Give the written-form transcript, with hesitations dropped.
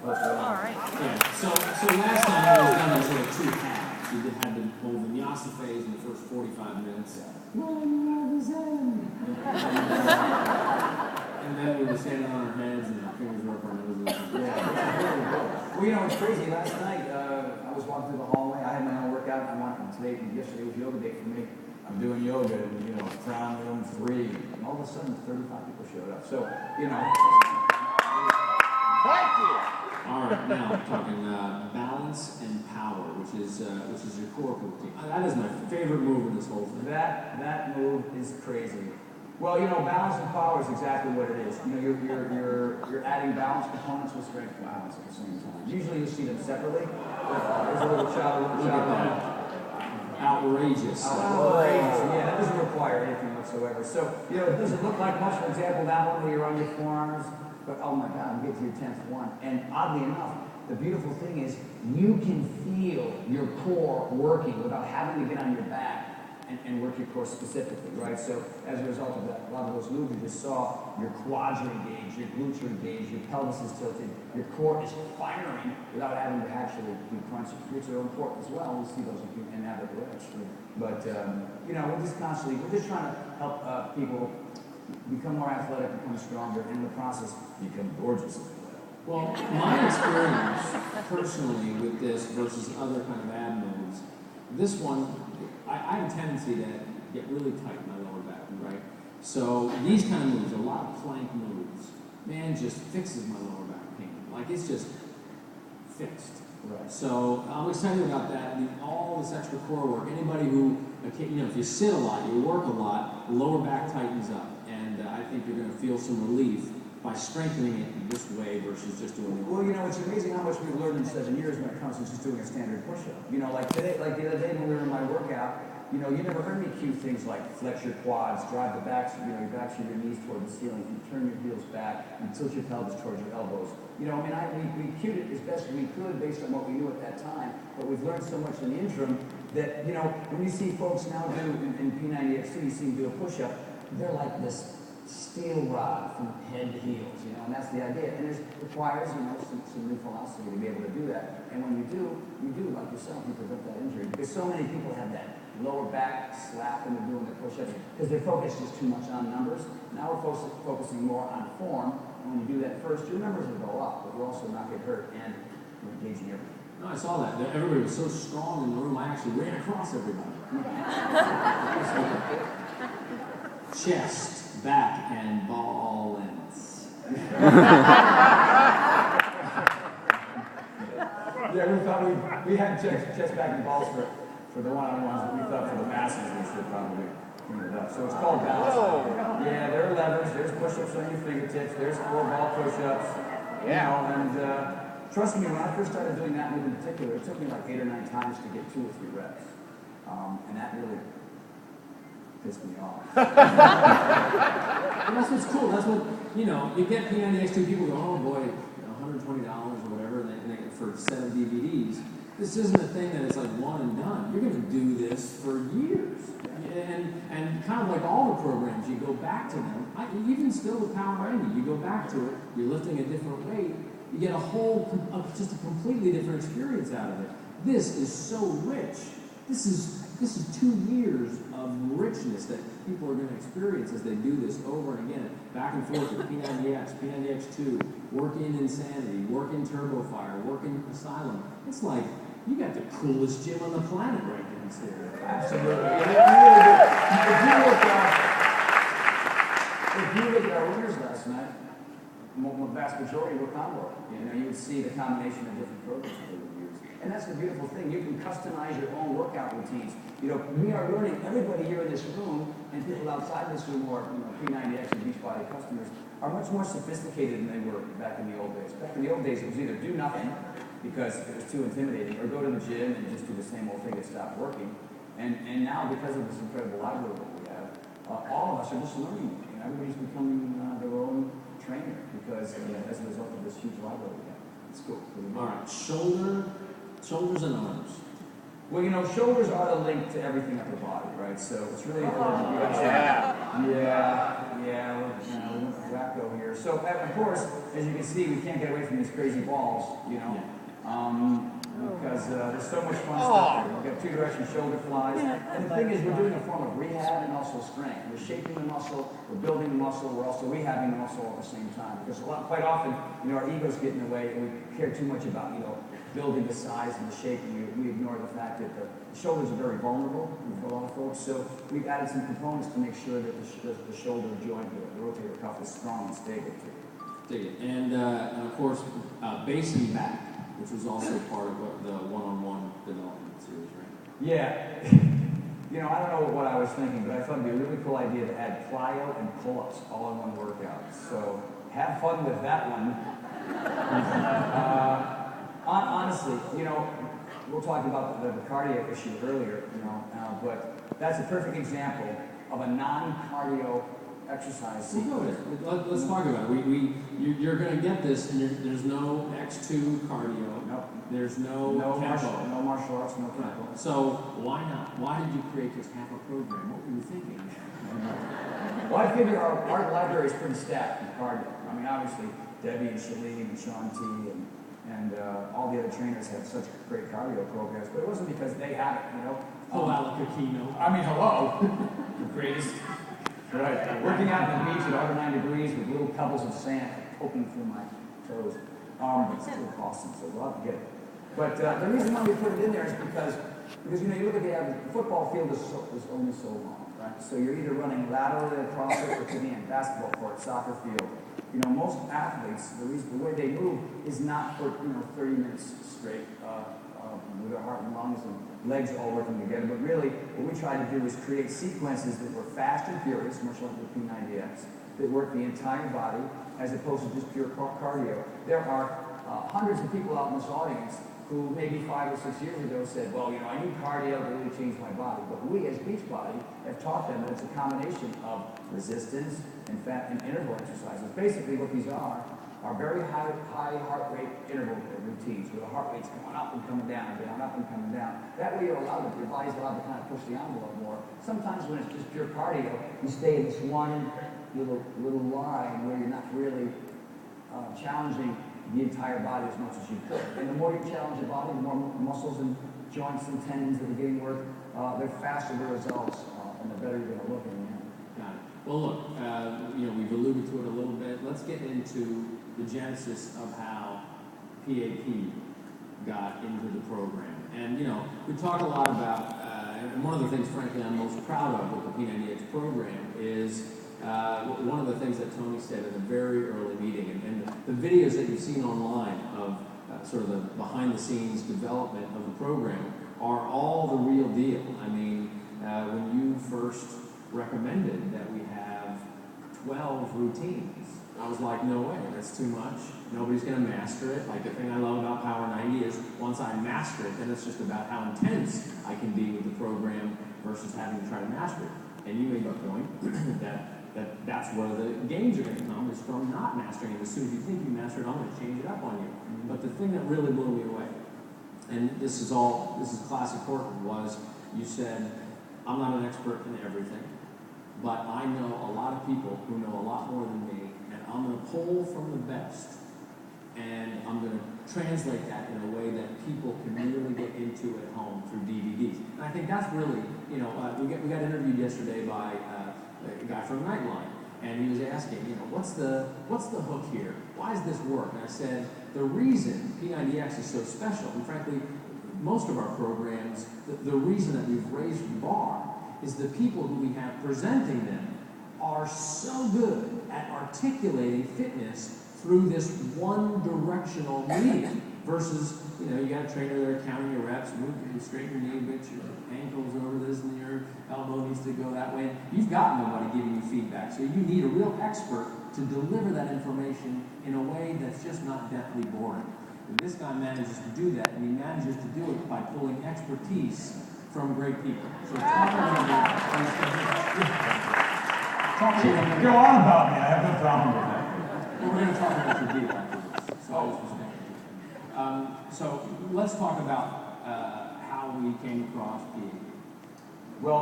All right. Yeah. So last time it was done in sort of two halves. You had the whole vinyasa phase in the first 45 minutes. And then we were standing on our heads and our fingers were up our noses. Yeah. Well, you know, it's crazy. Last night, I was walking through the hallway. I had my own workout. Yesterday was yoga day for me. I'm doing yoga in, you know, Crown Room 3. And all of a sudden, 35 people showed up. So, you know. Thank you. All right, now I'm talking balance and power, which is your core routine. That is my favorite move in this whole thing. That move is crazy. Well, you know, balance and power is exactly what it is. You know, you're adding balance components with strength balance at the same time. Usually you see them separately. There's a little shot. Outrageous. Outrageous. Yeah, that doesn't require anything whatsoever. So, you know, it doesn't look like much. For example, that one where you're on your forearms. But oh my God, you get to your 10th one. And oddly enough, the beautiful thing is you can feel your core working without having to get on your back and work your core specifically, right? So as a result of that, a lot of those moves, you just saw your quads are engaged, your glutes are engaged, your pelvis is tilted, your core is firing without having to actually do crunches, which are important as well. We see those in avid reps. But, you know, we're just trying to help people become more athletic, become stronger, and in the process, become gorgeous. Well, my experience personally with this versus other kind of ab moves, this one, I have a tendency to get really tight in my lower back, right? So these kind of moves, a lot of plank moves, man, just fixes my lower back pain. Like it's just fixed. Right. So I'm excited about that. All this extra core work. Anybody who, you know, if you sit a lot, you work a lot, the lower back tightens up. And I think you're going to feel some relief by strengthening it in this way versus just doing it. Well, you know, it's amazing how much we've learned in 7 years when it comes to just doing a standard push-up. You know, like today, like the other day when we were in my workout, you know, you never heard me cue things like flex your quads, drive the backs, you know, your backs of your knees toward the ceiling, you turn your heels back, and tilt your pelvis towards your elbows. You know, I mean, we cued it as best we could based on what we knew at that time, but we've learned so much in the interim that, you know, when you see folks now do in P90X2, you see them do a push-up, they're like this steel rod from head to heels, you know, and that's the idea. And it requires, you know, some new philosophy to be able to do that. And when you do, like yourself, you prevent that injury. Because so many people have that lower back slap when they're doing the push-ups because they're focused just too much on numbers. Now we're focusing more on form. And when you do that first, your numbers will go up, but you'll also not get hurt and you're engaging everything. No, I saw that. Everybody was so strong in the room, I actually ran across everybody. Chest. Back and ball ends. Yeah, we thought we had chest back and balls for the one-on-ones, but we thought for the masses we should probably clean it up. So it's called balance. Whoa. Yeah, there are levers, there's push-ups on your fingertips, there's 4-ball push-ups. Yeah. You know, and trust me, when I first started doing that move in particular, it took me like 8 or 9 times to get 2 or 3 reps. And that really pissed me off. And that's what's cool. That's what, you know, you get P90X2, people go, oh boy, $120 or whatever, and they for a set of DVDs. This isn't a thing that it's like one and done. You're going to do this for years. And kind of like all the programs, you go back to them. Even still with Power 90, you go back to it, you're lifting a different weight, you get just a completely different experience out of it. This is so rich. This is 2 years of richness that people are going to experience as they do this over and again, back and forth with P90X, P90X2, work in Insanity, work in Turbo Fire, work in Asylum. It's like, you got the coolest gym on the planet right downstairs. Absolutely. If you look at our winners last night, the vast majority were combo. You know, you would see the combination of different programs over the years. And that's the beautiful thing. You can customize your own workout routines. You know, we are learning, everybody here in this room and people outside this room who are, you know, P90X and Beachbody customers are much more sophisticated than they were back in the old days. Back in the old days, it was either do nothing because it was too intimidating, or go to the gym and just do the same old thing and stop working. And now, because of this incredible library that we have, all of us are just learning. You know, everybody's becoming their own trainer because as a result of this huge library we have. It's cool. All right, shoulders and arms. Well, you know, shoulders are the link to everything up the body, right? So it's really important. Yeah. Yeah, we're wacko here. So, of course, as you can see, we can't get away from these crazy balls, you know, because there's so much fun stuff here. We've got two-direction shoulder flies. And the thing is, we're doing a form of rehab and also strength. We're shaping the muscle, we're building the muscle, we're also rehabbing the muscle at the same time. Because quite often, you know, our egos get in the way and we care too much about, you know, building the size and the shape, and we ignore the fact that the shoulders are very vulnerable for a lot of folks. So we've added some components to make sure that the shoulder joint, the rotator cuff, is strong and stable too. Dig it. And of course, base and back, which was also part of what the one-on-one development series, right? Yeah. You know, I don't know what I was thinking, but I thought it'd be a really cool idea to add plyo and pull-ups all in one workout. So have fun with that one. Honestly, you know, we'll talk about the cardio issue earlier, you know, but that's a perfect example of a non-cardio exercise sequence. Let's talk about it. You're going to get this, and there's no X2 cardio. Nope. There's no tempo. No martial arts, no tempo. So why not? Why did you create this half a program? What were you thinking? Well, I figure our library is pretty stacked in cardio. I mean, obviously, Debbie and Shalene and Sean T. and all the other trainers have such great cardio programs, but it wasn't because they had it, you know. I mean, hello. The greatest. Right. Working out on the beach at 109 degrees with little pebbles of sand poking through my toes. It's still awesome, so we'll have to get it. But the reason why we put it in there is because you know, you look at the average, the football field is only so long, right? So you're either running laterally across it or to the end, basketball court, soccer field. You know, most athletes, the way they move is not for, you know, 30 minutes straight with their heart and lungs and legs all working together. But really, what we try to do is create sequences that were fast and furious, much like the P90X, that work the entire body as opposed to just pure cardio. There are hundreds of people out in this audience who maybe 5 or 6 years ago said, well, you know, I need cardio to really change my body. But we as Beachbody have taught them that it's a combination of resistance and interval exercises. Basically what these are very high heart rate interval routines where the heart rate's going up and coming down, going up and coming down. That way your body's allowed to kind of push the envelope more. Sometimes when it's just pure cardio, you stay in this one little line where you're not really challenging the entire body as much as you could. And the more you challenge the body, the more muscles and joints and tendons that are getting work, the faster the results, and the better you're going to look in the end. Got it. Well, look, you know, we've alluded to it a little bit. Let's get into the genesis of how PAP got into the program. And, you know, we talk a lot about, and one of the things, frankly, I'm most proud of with the P90X program is one of the things that Tony said in a very early meeting, and the videos that you've seen online of sort of the behind-the-scenes development of the program are all the real deal. I mean, when you first recommended that we have 12 routines, I was like, no way, that's too much. Nobody's going to master it. Like, the thing I love about Power 90 is once I master it, then it's just about how intense I can be with the program versus having to try to master it. And you made the point that's where the gains are going to come, is from not mastering it. As soon as you think you master it, I'm going to change it up on you. But the thing that really blew me away, and this is classic Horton, was you said, I'm not an expert in everything, but I know a lot of people who know a lot more than me, and I'm going to pull from the best, and I'm going to translate that in a way that people can really get into at home through DVDs. And I think that's really, you know, we got interviewed yesterday by a guy from Nightline, and he was asking, you know, what's the hook here? Why does this work? And I said, the reason P90X is so special, and frankly, most of our programs, the reason that we've raised the bar is the people who we have presenting them are so good at articulating fitness through this one-directional medium versus, you know, you got a trainer there counting your reps, straighten your knee, but your ankle's over this and your elbow needs to go that way. You've got nobody giving you feedback, so you need a real expert to deliver that information in a way that's just not deathly boring. And this guy manages to do that, and he manages to do it by pulling expertise from great people. So Go on about me, I have no problem with that. Well, we're going to talk about your deal after this. So let's talk about how we came across PAP. Well,